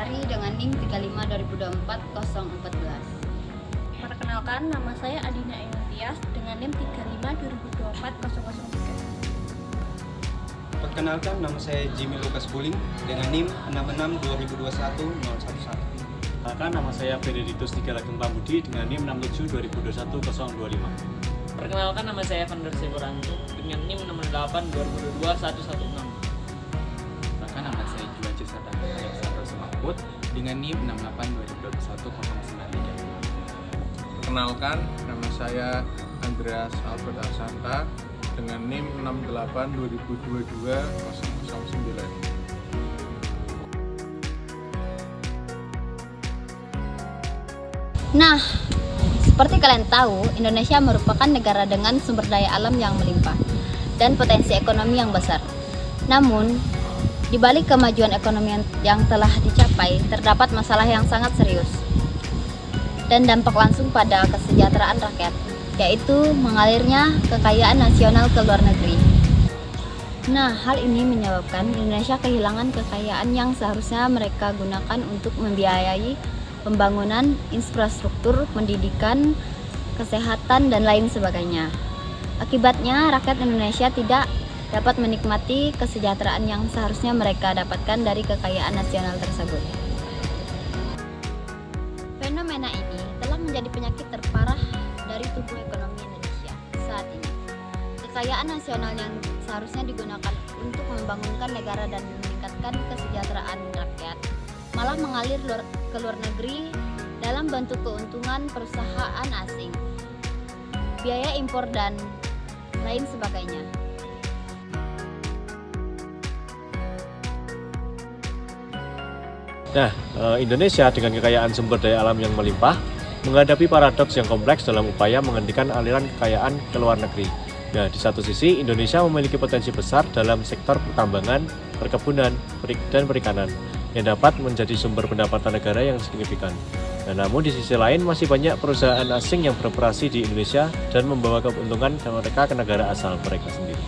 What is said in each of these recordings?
Lestari dengan NIM 35 2024 014. Perkenalkan, nama saya Adina Tias dengan NIM 35 2024 003. Perkenalkan, nama saya Jimmy Lucas Buling dengan NIM 66 2021 011. Perkenalkan, nama saya Benedictus Tigalageng Pambudi dengan NIM 67 2021 025. Perkenalkan, nama saya Vander Sekoranto dengan NIM 68 2022 116. Perkenalkan, nama saya Juwaji Sadaka Alexander Semakut dengan NIM 68 2021 093. Perkenalkan, nama saya Andreas Albert Arsanta dengan NIM 68 2022 009. Nah, seperti kalian tahu, Indonesia merupakan negara dengan sumber daya alam yang melimpah dan potensi ekonomi yang besar. Namun, di balik kemajuan ekonomi yang telah dicapai, terdapat masalah yang sangat serius dan dampak langsung pada kesejahteraan rakyat, yaitu mengalirnya kekayaan nasional ke luar negeri. Nah, hal ini menyebabkan Indonesia kehilangan kekayaan yang seharusnya mereka gunakan untuk membiayai pembangunan infrastruktur, pendidikan, kesehatan, dan lain sebagainya. Akibatnya, rakyat Indonesia tidak dapat menikmati kesejahteraan yang seharusnya mereka dapatkan dari kekayaan nasional tersebut. Fenomena ini telah menjadi penyakit terparah dari tubuh ekonomi Indonesia saat ini. Kekayaan nasional yang seharusnya digunakan untuk membangunkan negara dan meningkatkan kesejahteraan rakyat malah mengalir ke luar negeri dalam bentuk keuntungan perusahaan asing, biaya impor, dan lain sebagainya. Nah, Indonesia dengan kekayaan sumber daya alam yang melimpah menghadapi paradoks yang kompleks dalam upaya menghentikan aliran kekayaan ke luar negeri. Nah, di satu sisi, Indonesia memiliki potensi besar dalam sektor pertambangan, perkebunan, dan perikanan yang dapat menjadi sumber pendapatan negara yang signifikan. Nah, namun di sisi lain masih banyak perusahaan asing yang beroperasi di Indonesia dan membawa keuntungan mereka ke negara asal mereka sendiri.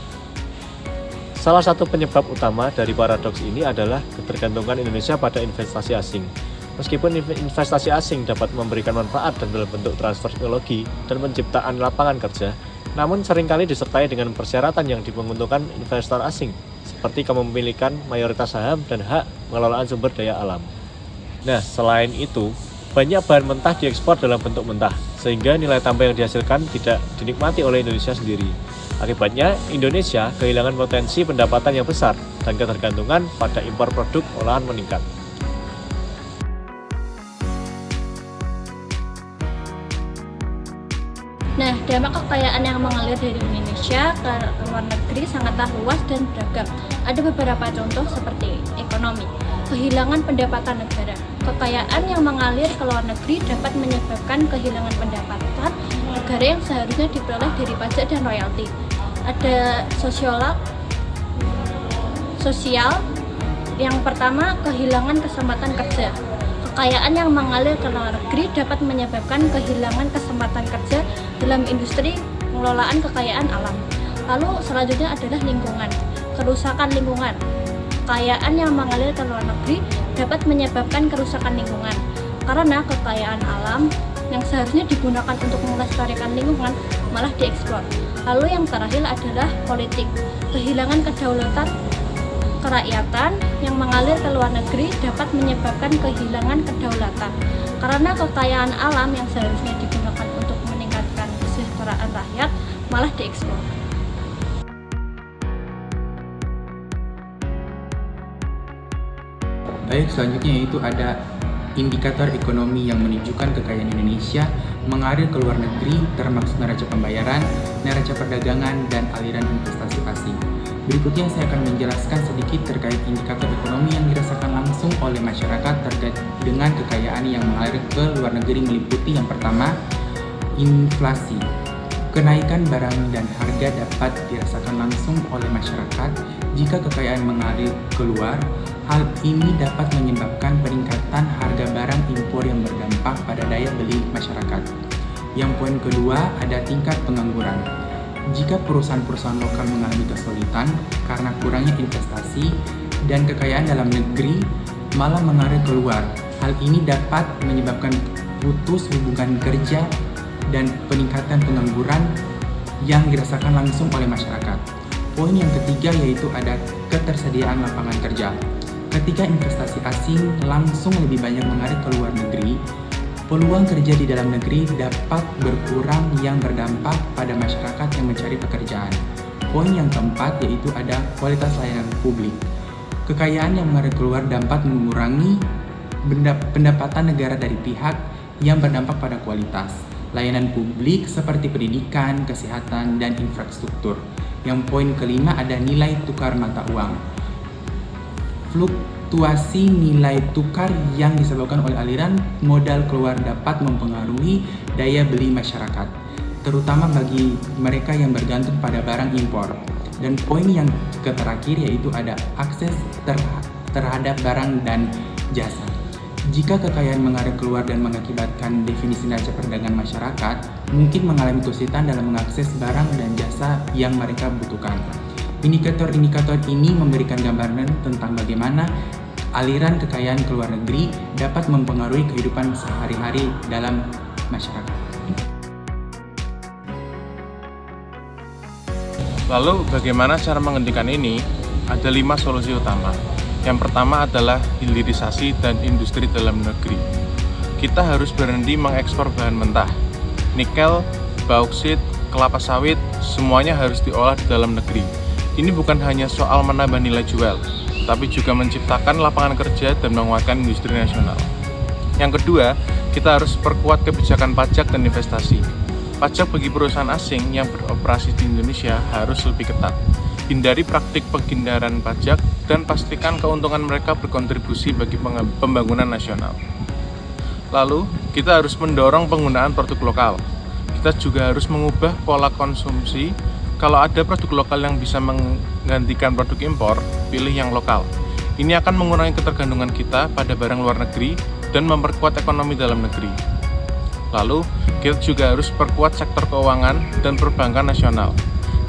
Salah satu penyebab utama dari paradoks ini adalah ketergantungan Indonesia pada investasi asing. Meskipun investasi asing dapat memberikan manfaat dalam bentuk transfer teknologi dan penciptaan lapangan kerja, namun seringkali disertai dengan persyaratan yang menguntungkan investor asing, seperti kepemilikan mayoritas saham dan hak pengelolaan sumber daya alam. Nah, selain itu, banyak bahan mentah diekspor dalam bentuk mentah, sehingga nilai tambah yang dihasilkan tidak dinikmati oleh Indonesia sendiri. Akibatnya, Indonesia kehilangan potensi pendapatan yang besar dan ketergantungan pada impor produk olahan meningkat. Nah, dampak kekayaan yang mengalir dari Indonesia ke luar negeri sangatlah luas dan beragam. Ada beberapa contoh seperti ekonomi, kehilangan pendapatan negara. Kekayaan yang mengalir ke luar negeri dapat menyebabkan kehilangan pendapatan negara yang seharusnya diperoleh dari pajak dan royalti. Ada sosial, yang pertama kehilangan kesempatan kerja. Kekayaan yang mengalir ke luar negeri dapat menyebabkan kehilangan kesempatan kerja dalam industri pengelolaan kekayaan alam. Lalu selanjutnya adalah lingkungan, kerusakan lingkungan. Kekayaan yang mengalir ke luar negeri dapat menyebabkan kerusakan lingkungan karena kekayaan alam yang seharusnya digunakan untuk melestarikan lingkungan malah diekspor. Lalu yang terakhir adalah politik, kehilangan kedaulatan kerakyatan yang mengalir ke luar negeri dapat menyebabkan kehilangan kedaulatan karena kekayaan alam yang seharusnya digunakan untuk meningkatkan kesejahteraan rakyat malah diekspor. Baik, selanjutnya yaitu ada indikator ekonomi yang menunjukkan kekayaan Indonesia mengalir ke luar negeri, termasuk neraca pembayaran, neraca perdagangan, dan aliran investasi asing. Berikutnya saya akan menjelaskan sedikit terkait indikator ekonomi yang dirasakan langsung oleh masyarakat terkait dengan kekayaan yang mengalir ke luar negeri, meliputi yang pertama, inflasi. Kenaikan barang dan harga dapat dirasakan langsung oleh masyarakat jika kekayaan mengalir keluar. Hal ini dapat menyebabkan peningkatan harga barang impor yang berdampak pada daya beli masyarakat. Yang poin kedua, ada tingkat pengangguran. Jika perusahaan-perusahaan lokal mengalami kesulitan karena kurangnya investasi dan kekayaan dalam negeri, malah mengalir keluar. Hal ini dapat menyebabkan putus hubungan kerja dan peningkatan pengangguran yang dirasakan langsung oleh masyarakat. Poin yang ketiga yaitu ada ketersediaan lapangan kerja. Ketika investasi asing langsung lebih banyak mengalir ke luar negeri, peluang kerja di dalam negeri dapat berkurang yang berdampak pada masyarakat yang mencari pekerjaan. Poin yang keempat yaitu ada kualitas layanan publik. Kekayaan yang mengalir keluar dapat mengurangi pendapatan negara dari pihak yang berdampak pada kualitas layanan publik seperti pendidikan, kesehatan, dan infrastruktur. Yang poin kelima ada nilai tukar mata uang. Fluktuasi nilai tukar yang disebabkan oleh aliran modal keluar dapat mempengaruhi daya beli masyarakat, terutama bagi mereka yang bergantung pada barang impor. Dan poin yang terakhir yaitu ada akses terhadap barang dan jasa. Jika kekayaan mengalir keluar dan mengakibatkan definisi neraca perdagangan masyarakat, mungkin mengalami kesulitan dalam mengakses barang dan jasa yang mereka butuhkan. Indikator-indikator ini memberikan gambaran tentang bagaimana aliran kekayaan ke luar negeri dapat mempengaruhi kehidupan sehari-hari dalam masyarakat. Lalu bagaimana cara menghentikan ini? Ada 5 solusi utama. Yang pertama adalah hilirisasi dan industri dalam negeri. Kita harus berhenti mengekspor bahan mentah. Nikel, bauksit, kelapa sawit, semuanya harus diolah di dalam negeri. Ini bukan hanya soal menambah nilai jual, tapi juga menciptakan lapangan kerja dan menguatkan industri nasional. Yang kedua, kita harus perkuat kebijakan pajak dan investasi. Pajak bagi perusahaan asing yang beroperasi di Indonesia harus lebih ketat. Hindari praktik penghindaran pajak dan pastikan keuntungan mereka berkontribusi bagi pembangunan nasional. Lalu, kita harus mendorong penggunaan produk lokal. Kita juga harus mengubah pola konsumsi. Kalau ada produk lokal yang bisa menggantikan produk impor, pilih yang lokal. Ini akan mengurangi ketergantungan kita pada barang luar negeri dan memperkuat ekonomi dalam negeri. Lalu, kita juga harus perkuat sektor keuangan dan perbankan nasional.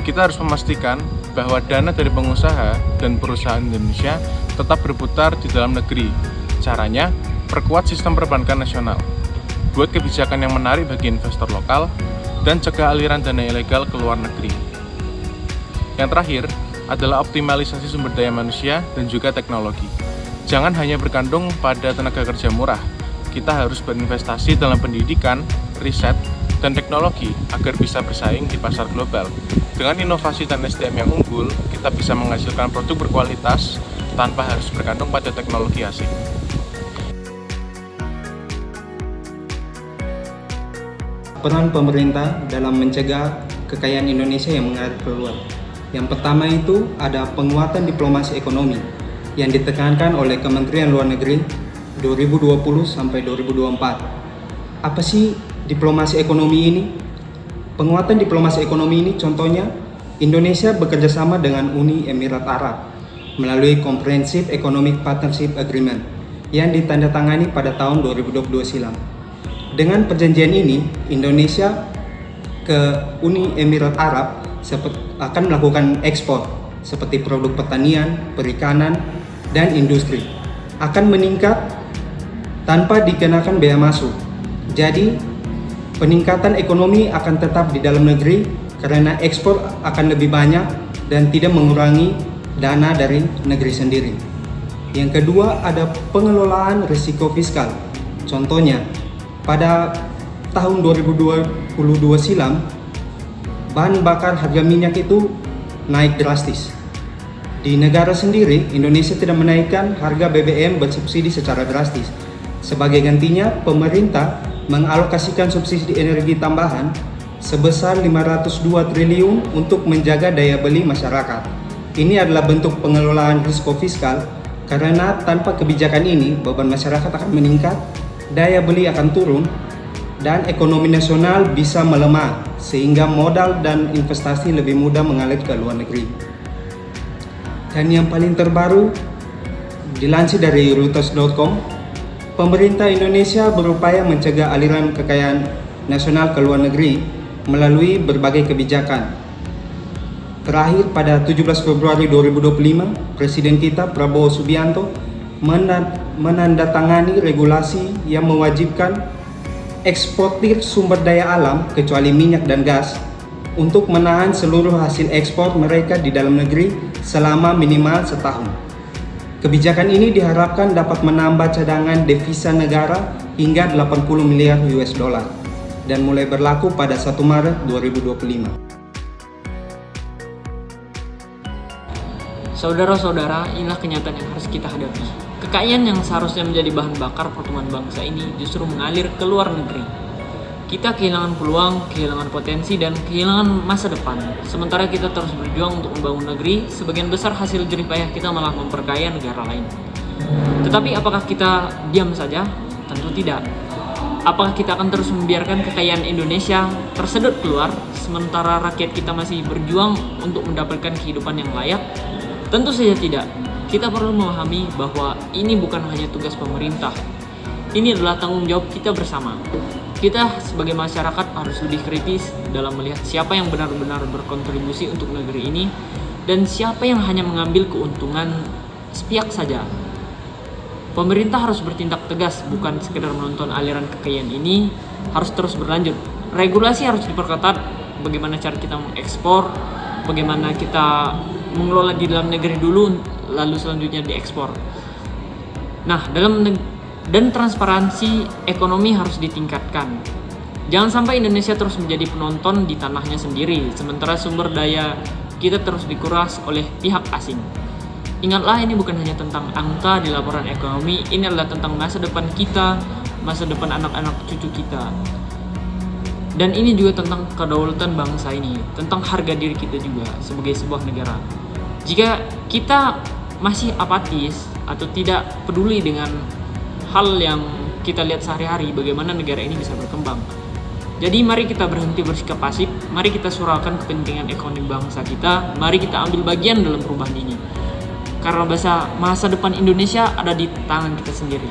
Kita harus memastikan bahwa dana dari pengusaha dan perusahaan Indonesia tetap berputar di dalam negeri. Caranya, perkuat sistem perbankan nasional, buat kebijakan yang menarik bagi investor lokal, dan cegah aliran dana ilegal ke luar negeri. Yang terakhir adalah optimalisasi sumber daya manusia dan juga teknologi. Jangan hanya bergantung pada tenaga kerja murah, kita harus berinvestasi dalam pendidikan, riset, dan teknologi agar bisa bersaing di pasar global. Dengan inovasi dan SDM yang unggul, kita bisa menghasilkan produk berkualitas tanpa harus bergantung pada teknologi asing. Peran pemerintah dalam mencegah kekayaan Indonesia yang mengalir keluar. Yang pertama itu ada penguatan diplomasi ekonomi yang ditekankan oleh Kementerian Luar Negeri 2020 sampai 2024. Apa sih diplomasi ekonomi ini? Penguatan diplomasi ekonomi ini contohnya Indonesia bekerjasama dengan Uni Emirat Arab melalui Comprehensive Economic Partnership Agreement yang ditandatangani pada tahun 2022 silam. Dengan perjanjian ini, Indonesia ke Uni Emirat Arab akan melakukan ekspor seperti produk pertanian, perikanan, dan industri akan meningkat tanpa dikenakan bea masuk. Jadi, peningkatan ekonomi akan tetap di dalam negeri karena ekspor akan lebih banyak dan tidak mengurangi dana dari negeri sendiri. Yang kedua ada pengelolaan risiko fiskal. Contohnya, pada tahun 2022 silam, bahan bakar harga minyak itu naik drastis. Di negara sendiri, Indonesia tidak menaikkan harga BBM bersubsidi secara drastis. Sebagai gantinya, pemerintah mengalokasikan subsidi energi tambahan sebesar 502 triliun untuk menjaga daya beli masyarakat. Ini adalah bentuk pengelolaan risiko fiskal karena tanpa kebijakan ini beban masyarakat akan meningkat, daya beli akan turun, dan ekonomi nasional bisa melemah sehingga modal dan investasi lebih mudah mengalir ke luar negeri. Dan yang paling terbaru, dilansir dari Reuters.com, pemerintah Indonesia berupaya mencegah aliran kekayaan nasional ke luar negeri melalui berbagai kebijakan. Terakhir pada 17 Februari 2025, Presiden kita Prabowo Subianto menandatangani regulasi yang mewajibkan eksportir sumber daya alam kecuali minyak dan gas untuk menahan seluruh hasil ekspor mereka di dalam negeri selama minimal setahun. Kebijakan ini diharapkan dapat menambah cadangan devisa negara hingga 80 miliar US dollar dan mulai berlaku pada 1 Maret 2025. Saudara-saudara, inilah kenyataan yang harus kita hadapi. Kekayaan yang seharusnya menjadi bahan bakar pertumbuhan bangsa ini justru mengalir ke luar negeri. Kita kehilangan peluang, kehilangan potensi, dan kehilangan masa depan. Sementara kita terus berjuang untuk membangun negeri, sebagian besar hasil jerih payah kita malah memperkaya negara lain. Tetapi apakah kita diam saja? Tentu tidak. Apakah kita akan terus membiarkan kekayaan Indonesia tersedot keluar, sementara rakyat kita masih berjuang untuk mendapatkan kehidupan yang layak? Tentu saja tidak. Kita perlu memahami bahwa ini bukan hanya tugas pemerintah. Ini adalah tanggung jawab kita bersama. Kita sebagai masyarakat harus lebih kritis dalam melihat siapa yang benar-benar berkontribusi untuk negeri ini dan siapa yang hanya mengambil keuntungan sepihak saja. Pemerintah harus bertindak tegas, bukan sekedar menonton aliran kekayaan ini, harus terus berlanjut. Regulasi harus diperketat, bagaimana cara kita mengekspor, bagaimana kita mengelola di dalam negeri dulu, lalu selanjutnya diekspor. Nah, dan transparansi ekonomi harus ditingkatkan. Jangan sampai Indonesia terus menjadi penonton di tanahnya sendiri, sementara sumber daya kita terus dikuras oleh pihak asing. Ingatlah, ini bukan hanya tentang angka di laporan ekonomi, ini adalah tentang masa depan kita, masa depan anak-anak cucu kita. Dan ini juga tentang kedaulatan bangsa ini, tentang harga diri kita juga sebagai sebuah negara. Jika kita masih apatis atau tidak peduli dengan hal yang kita lihat sehari-hari, bagaimana negara ini bisa berkembang. Jadi mari kita berhenti bersikap pasif, mari kita suraukan kepentingan ekonomi bangsa kita, mari kita ambil bagian dalam perubahan ini. Karena masa depan Indonesia ada di tangan kita sendiri.